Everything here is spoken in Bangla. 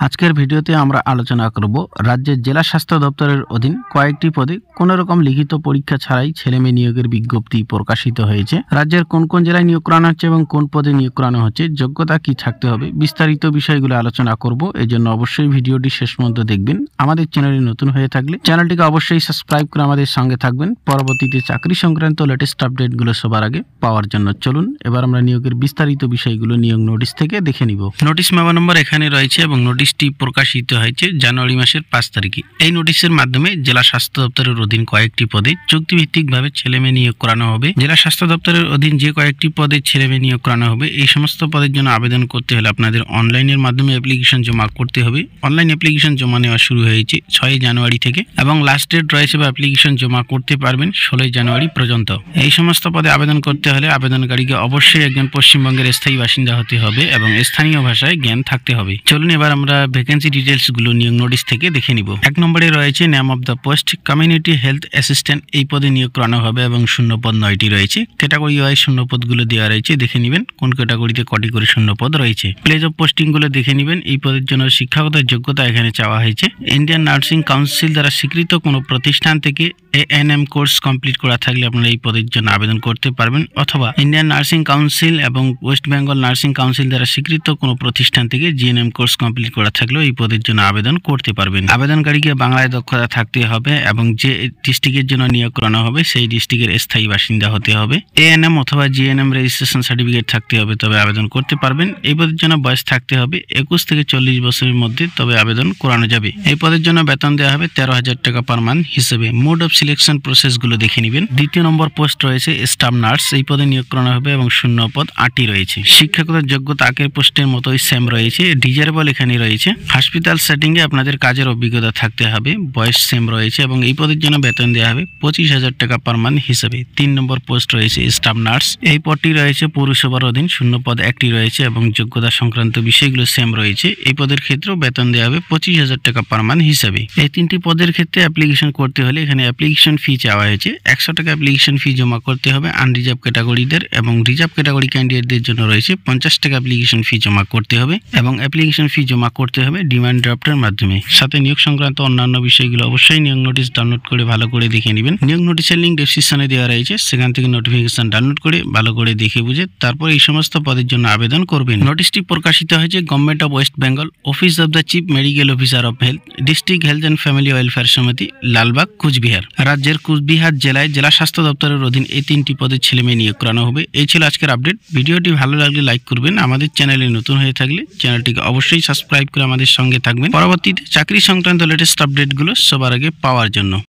আজকের ভিডিওতে আমরা আলোচনা করব রাজ্যের জেলা স্বাস্থ্য দপ্তরের অধীন কয়েকটি পদে কোনো রকম লিখিত পরীক্ষা ছাড়াই ছেলেমেয়ে নিয়োগের বিজ্ঞপ্তি প্রকাশিত হয়েছে। রাজ্যের কোন কোন জেলায় নিয়োগ করানো হচ্ছে এবং কোন পদে নিয়োগ করানো হচ্ছে, যোগ্যতা কি থাকতে হবে, বিস্তারিত বিষয়গুলো আলোচনা করব। এজন্য অবশ্যই ভিডিওটি শেষ পর্যন্ত দেখবেন। আমাদের চ্যানেলে নতুন হয়ে থাকলে চ্যানেলটিকে অবশ্যই সাবস্ক্রাইব করে আমাদের সঙ্গে থাকবেন পরবর্তীতে চাকরি সংক্রান্ত লেটেস্ট আপডেটগুলো সবার আগে পাওয়ার জন্য। চলুন এবার আমরা নিয়োগের বিস্তারিত বিষয়গুলো নিয়োগ নোটিশ থেকে দেখে নিব। নোটিশ মেমো নম্বর এখানে রয়েছে এবং নোটিশটি প্রকাশিত হয়েছে জানুয়ারি মাসের 5 তারিখে। এই নোটিশের মাধ্যমে জেলা স্বাস্থ্য দপ্তরের অধীন কয়েকটি পদে চুক্তিভিত্তিকভাবে ছেলেমেয়ে নিয়োগ করানো হবে। জেলা স্বাস্থ্য দপ্তরের অধীন যে কয়েকটি পদে ছেলেমেয়ে নিয়োগ করানো হবে, এই সমস্ত পদের জন্য আবেদন করতে হলে আপনাদের অনলাইনের মাধ্যমে অ্যাপ্লিকেশন জমা করতে হবে। অনলাইন অ্যাপ্লিকেশন জমা নেওয়া শুরু হয়েছে 6 জানুয়ারি থেকে এবং লাস্ট ডেট রয়েছে বা অ্যাপ্লিকেশন জমা করতে পারবেন 16 জানুয়ারি পর্যন্ত। এই সমস্ত পদে আবেদন করতে হলে আবেদনকারীকে অবশ্যই একজন পশ্চিমবঙ্গের স্থায়ী বাসিন্দা হতে হবে এবং স্থানীয় ভাষায় জ্ঞান থাকতে হবে। চলুন এবার আমরা ভ্যাকেন্সি ডিটেলস গুলো নিয়োগ নোটিশ থেকে দেখে নিব। 1 নম্বরে রয়েছে name of the post community health assistant. এই পদে নিয়োগ করানো হবে এবং শূন্যপদ 9টি রয়েছে। ক্যাটাগরি ওয়াইজ শূন্যপদগুলো দেওয়া রয়েছে, দেখে নেবেন কোন ক্যাটাগরিতে কটি করে শূন্যপদ রয়েছে। প্লেস অফ পোস্টিং গুলো দেখে নেবেন। এই পদের জন্য শিক্ষাগত যোগ্যতা এখানে চাওয়া হয়েছে। ইন্ডিয়ান নার্সিং কাউন্সিল দ্বারা স্বীকৃত কোনো প্রতিষ্ঠান থেকে ANM কোর্স কমপ্লিট করা থাকলে আপনারা এই পদের জন্য আবেদন করতে পারবেন, অথবা ইন্ডিয়ান নার্সিং কাউন্সিল এবং ওয়েস্ট বেঙ্গল নার্সিং কাউন্সিল দ্বারা স্বীকৃত কোনো প্রতিষ্ঠান থেকে GNM কোর্স কমপ্লিট করা থাকলেও এই পদের জন্য আবেদন করতে পারবেন। আবেদনকারীকে বাংলায় দক্ষতা থাকতে হবে এবং যে ডিস্ট্রিক্টের জন্য নিয়োগ করানো হবে সেই ডিস্ট্রিক্টের স্থায়ী বাসিন্দা হতে হবে। ANM অথবা GNM রেজিস্ট্রেশন সার্টিফিকেট থাকতে হবে, তবে আবেদন করতে পারবেন। এই পদের জন্য বয়স থাকতে হবে 21 থেকে 40 বছরের মধ্যে, তবে আবেদন করানো যাবে। এই পদের জন্য বেতন দেওয়া হবে 13,000 টাকা পার মান্থ হিসেবে। মোড অফ সিলেকশন প্রসেস গুলো দেখে নেবেন। 2য় নম্বর পোস্ট রয়েছে স্টাফ নার্স। এই পদে নিয়োগ করানো হবে এবং শূন্য পদ 8টি রয়েছে। শিক্ষাগত যোগ্যতা আগের পোস্টের মতোই সেম রয়েছে। ডিজারেবল এখানে রয়েছে। হসপিটাল সেটিং এ আপনাদের কাজের অভিজ্ঞতা থাকতে হবে, বয়স সেম রয়েছে এবং এই পদের জন্য বেতন দেওয়া হবে 25,000 টাকা পার মান্থ হিসেবে। 3 নম্বর পোস্ট রয়েছে স্টাফ নার্স। এই পদটি রয়েছে পৌরসভার অধীন, শূন্য পদ 1টি রয়েছে এবং যোগ্যতা সংক্রান্ত বিষয়গুলো সেম রয়েছে। এই পদের ক্ষেত্রেও বেতন দেওয়া হবে 25,000 টাকা পার মান্থ হিসেবে। এই 3টি পদের ক্ষেত্রে অ্যাপ্লিকেশন করতে হলে এখানে অ্যাপ্লিকেশন ফি চাওয়া হয়েছে। 100 টাকা অ্যাপ্লিকেশন ফি জমা করতে হবে আনরিজার্ভ ক্যাটাগরিদের, এবং রিজার্ভ ক্যাটাগরি ক্যান্ডিডেটদের জন্য রয়েছে 50 টাকা অ্যাপ্লিকেশন ফি জমা করতে হবে এবং অ্যাপ্লিকেশন ফি জমা করতে হবে ডিমান্ড ড্রাফটের মাধ্যমে। সাথে নিয়োগ সংক্রান্ত অন্যান্য বিষয়গুলো অবশ্যই নিয়োগ নোটিশ ডাউনলোড করে ভালো করে দেখে নেবেন। নিয়োগ নোটিশের লিঙ্ক ডেসক্রিপশনে দেওয়া রয়েছে, সেখান থেকে নোটিফিকেশন ডাউনলোড করে ভালো করে দেখে বুঝে তারপর এই সমস্ত পদের জন্য আবেদন করবেন। নোটিশটি প্রকাশিত হয়েছে government of West Bengal, office of the chief medical officer of health, district health and family welfare সমিতি, লালবাগ, কুচবিহার। রাজ্যের কুচবিহার জেলায় জেলা স্বাস্থ্য দপ্তরের অধীন এই 3টি পদে ছেলেমেয়ে নিয়োগ করানো হবে। এই ছিল আজকের আপডেট। ভিডিওটি ভালো লাগলে লাইক করবেন। আমাদের চ্যানেলে নতুন হয়ে থাকলে চ্যানেলটিকে অবশ্যই সাবস্ক্রাইব করে আমাদের সঙ্গে থাকবেন পরবর্তীতে চাকরি সংক্রান্ত লেটেস্ট আপডেটগুলো সবার আগে পাওয়ার জন্য।